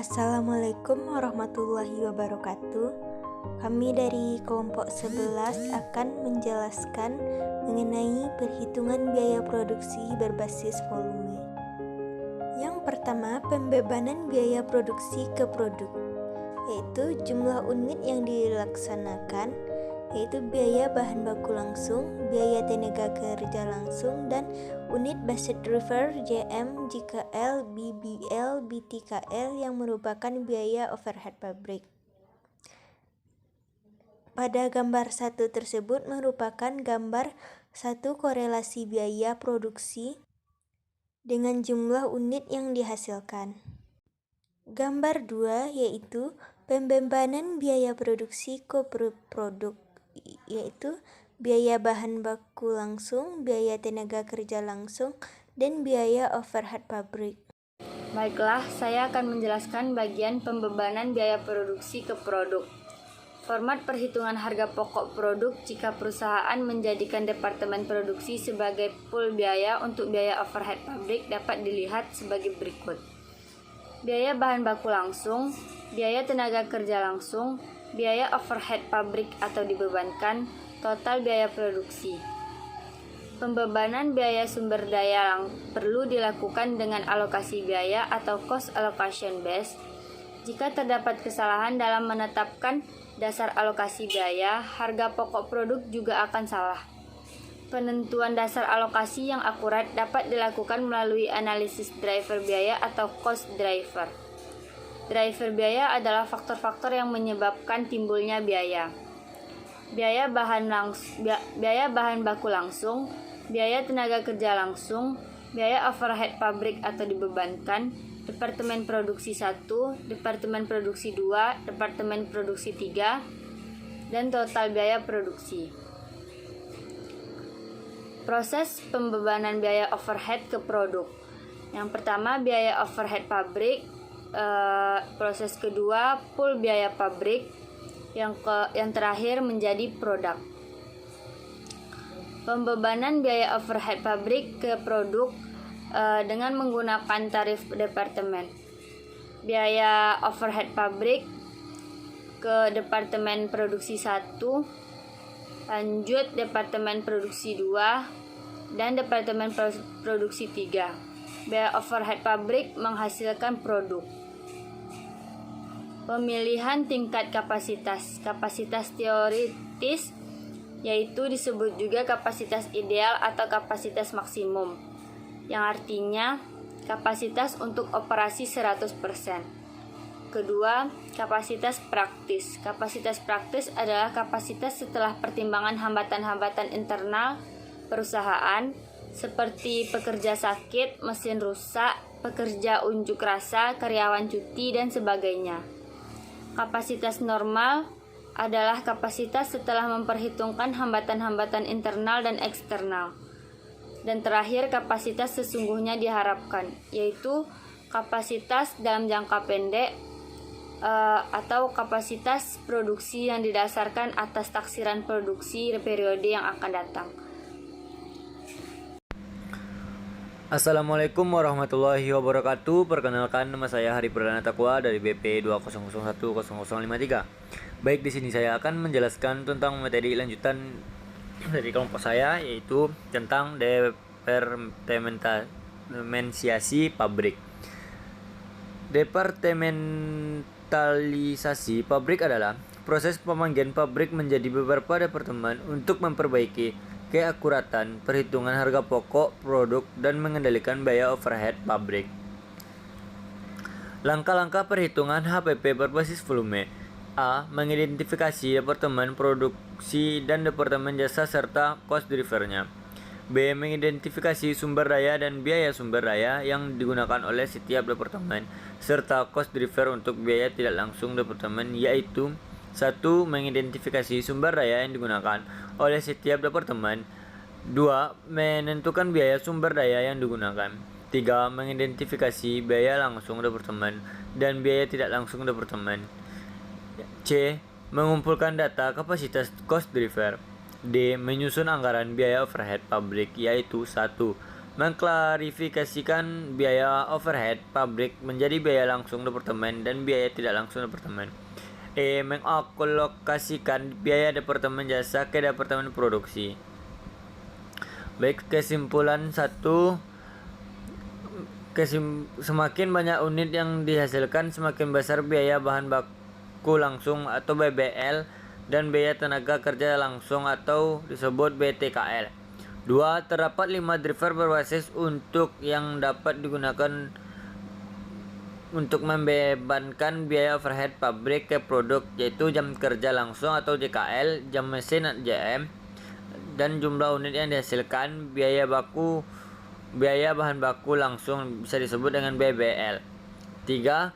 Assalamualaikum warahmatullahi wabarakatuh. Kami dari kelompok 11 akan menjelaskan mengenai perhitungan biaya produksi berbasis volume. Yang pertama, pembebanan biaya produksi ke produk, yaitu jumlah unit yang dilaksanakan, yaitu biaya bahan baku langsung, biaya tenaga kerja langsung, dan unit based driver JM, JKL, BBL, BTKL yang merupakan biaya overhead pabrik. Pada gambar 1 tersebut merupakan gambar 1 korelasi biaya produksi dengan jumlah unit yang dihasilkan. Gambar 2 yaitu pembebanan biaya produksi ke produk, yaitu biaya bahan baku langsung, biaya tenaga kerja langsung, dan biaya overhead pabrik. Baiklah, saya akan menjelaskan bagian pembebanan biaya produksi ke produk. Format perhitungan harga pokok produk jika perusahaan menjadikan departemen produksi sebagai pool biaya untuk biaya overhead pabrik dapat dilihat sebagai berikut. Biaya bahan baku langsung, biaya tenaga kerja langsung, biaya overhead pabrik atau dibebankan, total biaya produksi. Pembebanan biaya sumber daya perlu dilakukan dengan alokasi biaya atau cost allocation base. Jika terdapat kesalahan dalam menetapkan dasar alokasi biaya, harga pokok produk juga akan salah. Penentuan dasar alokasi yang akurat dapat dilakukan melalui analisis driver biaya atau cost driver. Driver biaya adalah faktor-faktor yang menyebabkan timbulnya biaya. Biaya bahan baku langsung, biaya tenaga kerja langsung, biaya overhead pabrik atau dibebankan, departemen produksi 1, departemen produksi 2, departemen produksi 3, dan total biaya produksi. Proses pembebanan biaya overhead ke produk. Yang pertama, biaya overhead pabrik. Proses kedua, pool biaya pabrik. Yang terakhir menjadi produk. Pembebanan biaya overhead pabrik ke produk dengan menggunakan tarif departemen. Biaya overhead pabrik ke departemen produksi 1, lanjut departemen produksi 2, dan departemen produksi 3. Biaya overhead pabrik menghasilkan produk. Pemilihan tingkat kapasitas. Kapasitas teoritis yaitu disebut juga kapasitas ideal atau kapasitas maksimum, yang artinya kapasitas untuk operasi 100%. Kedua, kapasitas praktis. Kapasitas praktis adalah kapasitas setelah pertimbangan hambatan-hambatan internal perusahaan seperti pekerja sakit, mesin rusak, pekerja unjuk rasa, karyawan cuti, dan sebagainya. Kapasitas normal adalah kapasitas setelah memperhitungkan hambatan-hambatan internal dan eksternal. Dan terakhir, kapasitas sesungguhnya diharapkan, yaitu kapasitas dalam jangka pendek atau kapasitas produksi yang didasarkan atas taksiran produksi periode yang akan datang. Assalamualaikum warahmatullahi wabarakatuh. Perkenalkan, nama saya Hari Perdana Takwa dari BP 20010053. Baik, di sini saya akan menjelaskan tentang materi lanjutan dari kelompok saya, yaitu tentang departementalisasi pabrik. Departementalisasi pabrik adalah proses pembagian pabrik menjadi beberapa departemen untuk memperbaiki keakuratan perhitungan harga pokok produk dan mengendalikan biaya overhead pabrik. Langkah-langkah perhitungan HPP berbasis volume. A. Mengidentifikasi departemen produksi dan departemen jasa serta cost drivernya. B. Mengidentifikasi sumber daya dan biaya sumber daya yang digunakan oleh setiap departemen serta cost driver untuk biaya tidak langsung departemen, yaitu 1. Mengidentifikasi sumber daya yang digunakan oleh setiap departemen. 2. Menentukan biaya sumber daya yang digunakan. 3. Mengidentifikasi biaya langsung departemen dan biaya tidak langsung departemen. C. Mengumpulkan data kapasitas cost driver. D. Menyusun anggaran biaya overhead pabrik, yaitu 1. mengklarifikasikan biaya overhead pabrik menjadi biaya langsung departemen dan biaya tidak langsung departemen. Mengalokasikan biaya departemen jasa ke departemen produksi. Baik, kesimpulan 1, semakin banyak unit yang dihasilkan, semakin besar biaya bahan baku langsung atau BBL dan biaya tenaga kerja langsung atau disebut BTKL. 2. Terdapat 5 driver berbasis untuk yang dapat digunakan untuk membebankan biaya overhead pabrik ke produk, yaitu jam kerja langsung atau JKL, jam mesin JM, dan jumlah unit yang dihasilkan. Biaya bahan baku langsung bisa disebut dengan BBL. 3.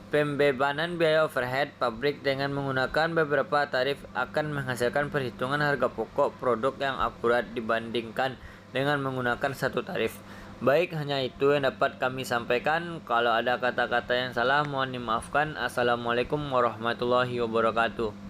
Pembebanan biaya overhead pabrik dengan menggunakan beberapa tarif akan menghasilkan perhitungan harga pokok produk yang akurat dibandingkan dengan menggunakan satu tarif. Baik, hanya itu yang dapat kami sampaikan. Kalau ada kata-kata yang salah, mohon dimaafkan. Assalamualaikum warahmatullahi wabarakatuh.